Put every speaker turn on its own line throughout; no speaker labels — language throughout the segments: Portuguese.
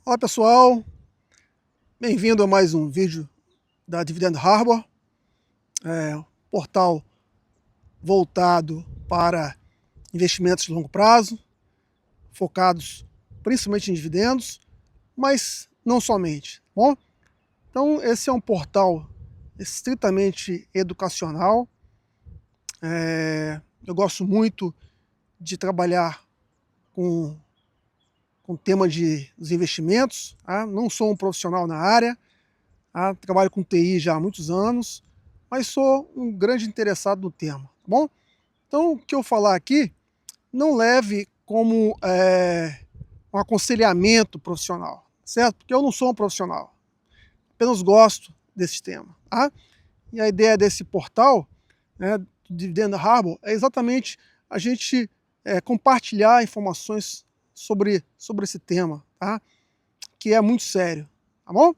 Olá pessoal, bem-vindo a mais um vídeo da Dividend Harbor, portal voltado para investimentos de longo prazo, focados principalmente em dividendos, mas não somente, tá bom? Então esse é um portal estritamente educacional. Eu gosto muito de trabalhar com o tema dos investimentos, tá? Não sou um profissional na área, trabalho com TI já há muitos anos, mas sou um grande interessado no tema, tá bom? Então, o que eu falar aqui, não leve como um aconselhamento profissional, certo? Porque eu não sou um profissional, apenas gosto desse tema, tá? E a ideia desse portal, né, do Dividend Harbor, é exatamente a gente compartilhar informações sobre esse tema, tá? Que é muito sério, tá bom?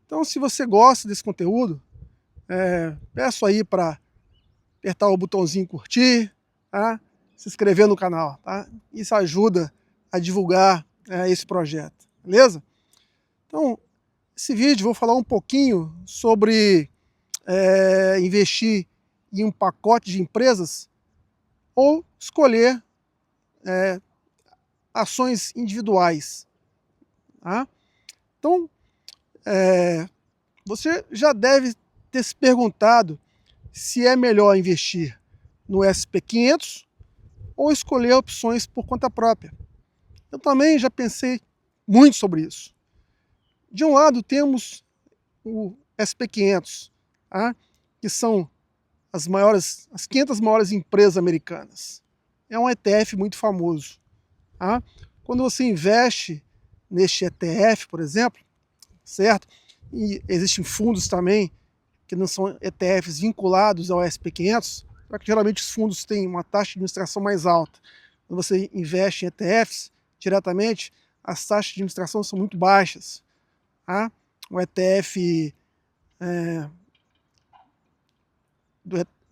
Então, se você gosta desse conteúdo, peço aí para apertar o botãozinho curtir, tá? Se inscrever no canal, tá? Isso ajuda a divulgar esse projeto, beleza? Então, esse vídeo vou falar um pouquinho sobre investir em um pacote de empresas ou escolher ações individuais, tá? Então, você já deve ter se perguntado se é melhor investir no SP500 ou escolher opções por conta própria. Eu também já pensei muito sobre isso. De um lado temos o SP500, tá? Que são as 500 maiores empresas americanas. É um ETF muito famoso. Tá? Quando você investe neste ETF, por exemplo, certo? E existem fundos também que não são ETFs vinculados ao SP500, só que geralmente os fundos têm uma taxa de administração mais alta. Quando você investe em ETFs diretamente, as taxas de administração são muito baixas. Tá? O ETF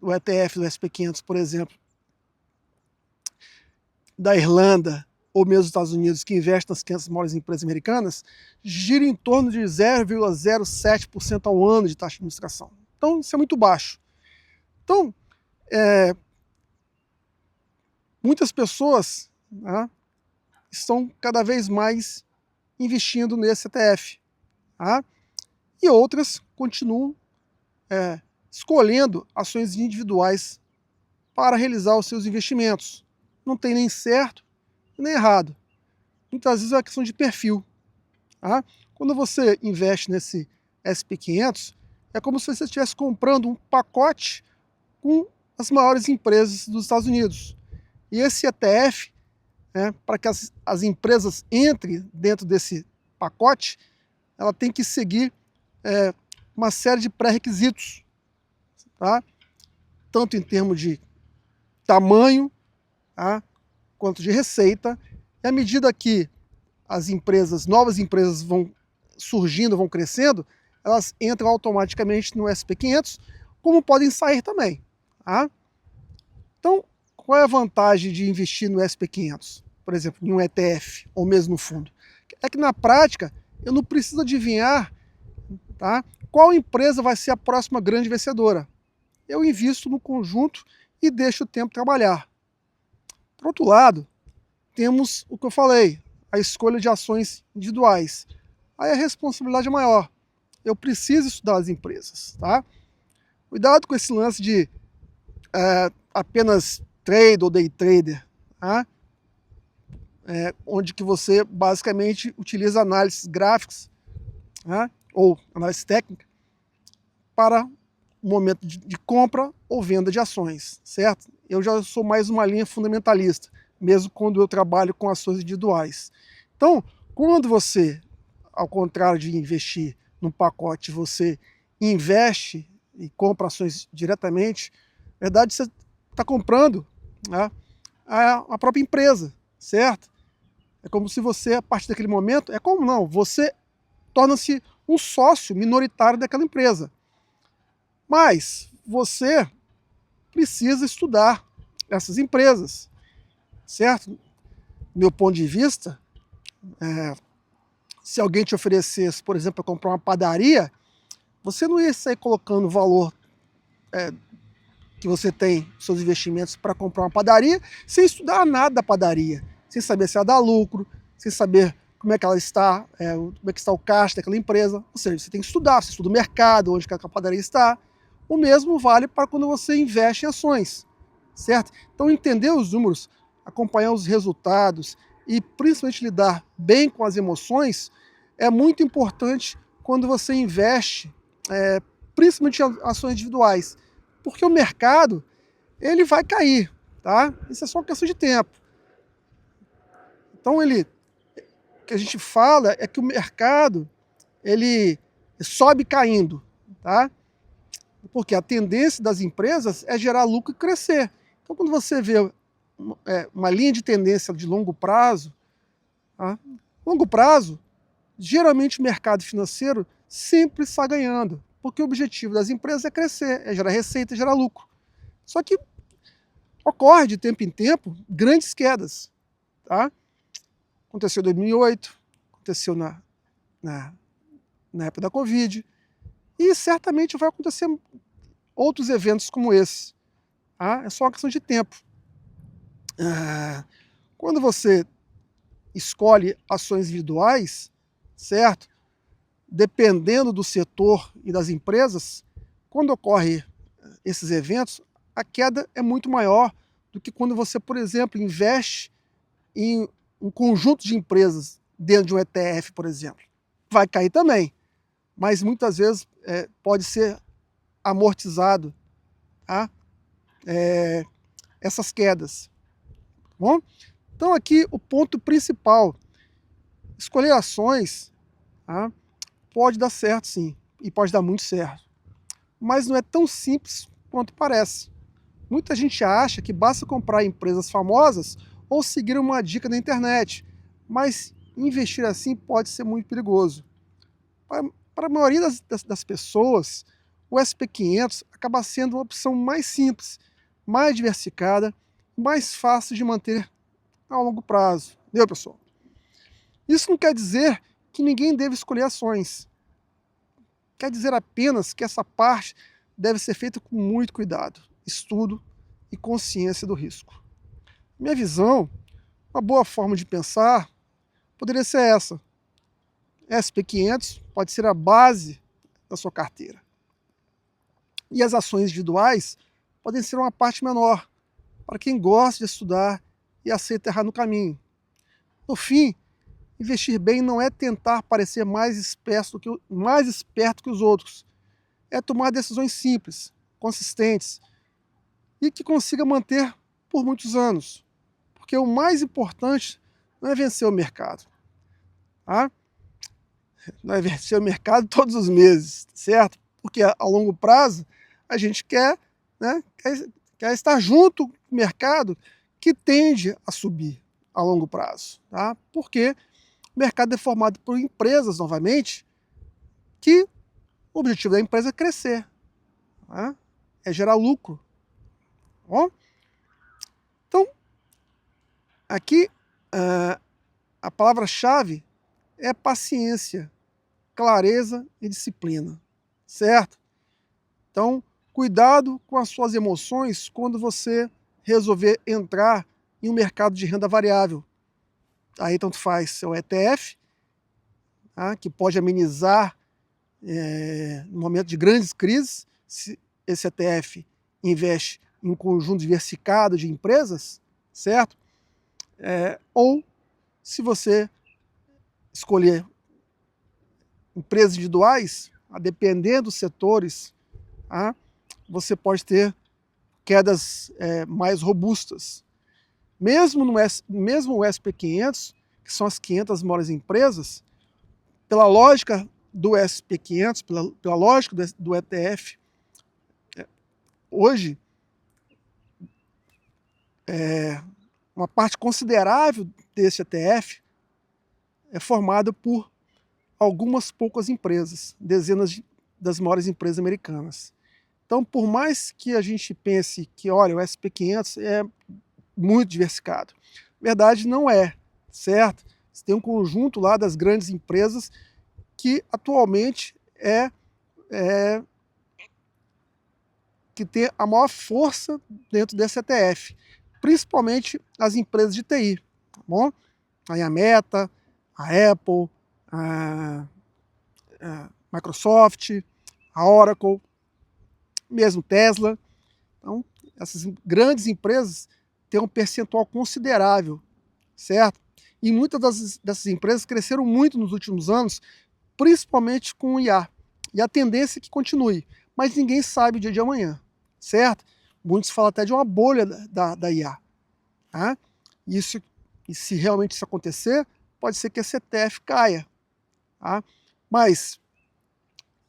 o ETF do SP500, por exemplo, da Irlanda ou mesmo dos Estados Unidos, que investe nas 500 maiores empresas americanas, gira em torno de 0,07% ao ano de taxa de administração. Então, isso é muito baixo. Então, muitas pessoas, né, estão cada vez mais investindo nesse ETF. Tá? E outras continuam escolhendo ações individuais para realizar os seus investimentos. Não tem nem certo nem errado. Muitas vezes é uma questão de perfil. Tá? Quando você investe nesse SP500, é como se você estivesse comprando um pacote com as maiores empresas dos Estados Unidos. E esse ETF, para que as empresas entrem dentro desse pacote, ela tem que seguir uma série de pré-requisitos, tá? Tanto em termos de tamanho, tá, quanto de receita. E à medida que novas empresas vão surgindo, vão crescendo, elas entram automaticamente no SP500, como podem sair também. Tá? Então, qual é a vantagem de investir no SP500? Por exemplo, em um ETF ou mesmo no fundo? É que na prática, eu não preciso adivinhar, tá, qual empresa vai ser a próxima grande vencedora. Eu invisto no conjunto e deixo o tempo trabalhar. Por outro lado, temos o que eu falei, a escolha de ações individuais. Aí a responsabilidade é maior. Eu preciso estudar as empresas. Tá? Cuidado com esse lance de apenas trade ou day trader, tá? Onde que você basicamente utiliza análises gráficas, tá? Ou análise técnica para o momento de compra ou venda de ações, certo? Eu já sou mais uma linha fundamentalista, mesmo quando eu trabalho com ações individuais. Então, quando você, ao contrário de investir num pacote, você investe e compra ações diretamente, na verdade você está comprando, né, a própria empresa, certo? É como se você, a partir daquele momento, você torna-se um sócio minoritário daquela empresa. Mas você precisa estudar essas empresas, certo? Do meu ponto de vista, Se alguém te oferecesse, por exemplo, para comprar uma padaria, você não ia sair colocando o valor que você tem, seus investimentos, para comprar uma padaria, sem estudar nada da padaria, sem saber se ela dá lucro, sem saber como é que ela está, como é que está o caixa daquela empresa. Ou seja, você tem que estudar, você estuda o mercado, onde que a padaria está. O mesmo vale para quando você investe em ações, certo? Então entender os números, acompanhar os resultados e principalmente lidar bem com as emoções é muito importante quando você investe, principalmente em ações individuais, porque o mercado ele vai cair, tá? Isso é só uma questão de tempo. Então o que a gente fala é que o mercado ele sobe caindo, tá? Porque a tendência das empresas é gerar lucro e crescer. Então quando você vê uma linha de tendência de longo prazo, tá? Longo prazo, geralmente o mercado financeiro sempre está ganhando, porque o objetivo das empresas é crescer, é gerar receita, é gerar lucro. Só que ocorre de tempo em tempo grandes quedas, tá? Aconteceu em 2008, aconteceu na época da Covid, e certamente vai acontecer outros eventos como esse. Tá? É só uma questão de tempo. Quando você escolhe ações individuais, certo? Dependendo do setor e das empresas, quando ocorre esses eventos, a queda é muito maior do que quando você, por exemplo, investe em um conjunto de empresas dentro de um ETF, por exemplo. Vai cair também, mas muitas vezes pode ser amortizado, tá? Essas quedas. Bom? Então aqui o ponto principal, escolher ações, tá? Pode dar certo sim, e pode dar muito certo, mas não é tão simples quanto parece. Muita gente acha que basta comprar empresas famosas ou seguir uma dica na internet, mas investir assim pode ser muito perigoso. Para a maioria das pessoas, o SP500 acaba sendo uma opção mais simples, mais diversificada, mais fácil de manter a longo prazo. Entendeu, pessoal? Isso não quer dizer que ninguém deve escolher ações. Quer dizer apenas que essa parte deve ser feita com muito cuidado, estudo e consciência do risco. Minha visão, uma boa forma de pensar, poderia ser essa. SP500 pode ser a base da sua carteira. E as ações individuais podem ser uma parte menor, para quem gosta de estudar e aceita errar no caminho. No fim, investir bem não é tentar parecer mais esperto que os outros. É tomar decisões simples, consistentes e que consiga manter por muitos anos. Porque o mais importante não é vencer o mercado. Tá? Não é vencer o mercado todos os meses, certo? Porque a longo prazo a gente quer estar junto com o mercado que tende a subir a longo prazo. Tá? Porque o mercado é formado por empresas, novamente, que o objetivo da empresa é crescer, tá? É gerar lucro. Bom? Então, aqui a palavra-chave é paciência, clareza e disciplina, certo? Então, cuidado com as suas emoções quando você resolver entrar em um mercado de renda variável. Aí tanto faz seu ETF, tá? Que pode amenizar no momento de grandes crises, se esse ETF investe em um conjunto diversificado de empresas, certo? Ou se você escolher empresas individuais, a depender dos setores, tá? Você pode ter quedas mais robustas. Mesmo o SP500, que são as 500 maiores empresas, pela lógica do SP500, pela lógica do ETF, hoje, uma parte considerável desse ETF é formada por algumas poucas empresas, dezenas das maiores empresas americanas. Então, por mais que a gente pense que, olha, o SP500 é muito diversificado, verdade não é, certo? Você tem um conjunto lá das grandes empresas que atualmente que tem a maior força dentro desse ETF, principalmente as empresas de TI, tá bom? Aí a Meta, a Apple, a Microsoft, a Oracle, mesmo Tesla. Então, essas grandes empresas têm um percentual considerável, certo? E muitas dessas empresas cresceram muito nos últimos anos, principalmente com o IA. E a tendência é que continue, mas ninguém sabe o dia de amanhã, certo? Muitos falam até de uma bolha da IA. Tá? Isso, e se realmente isso acontecer, pode ser que esse ETF caia. Tá? Mas,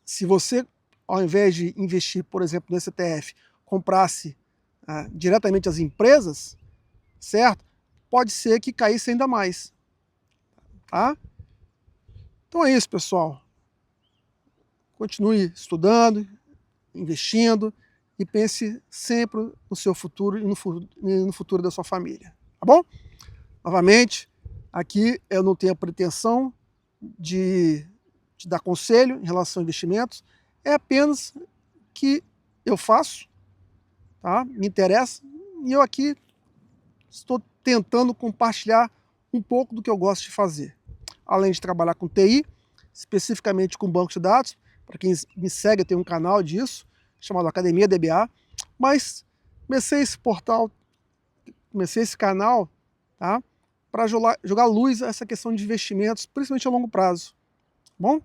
se você, ao invés de investir, por exemplo, nesse ETF, comprasse diretamente as empresas, certo? Pode ser que caísse ainda mais. Tá? Então é isso, pessoal. Continue estudando, investindo e pense sempre no seu futuro e no futuro da sua família. Tá bom? Novamente, aqui eu não tenho a pretensão de te dar conselho em relação a investimentos, é apenas que eu faço, tá? Me interessa, e eu aqui estou tentando compartilhar um pouco do que eu gosto de fazer. Além de trabalhar com TI, especificamente com banco de dados, para quem me segue, eu tenho um canal disso, chamado Academia DBA, mas comecei esse portal, comecei esse canal, tá? Para jogar luz a essa questão de investimentos, principalmente a longo prazo. Bom?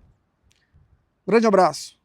Grande abraço.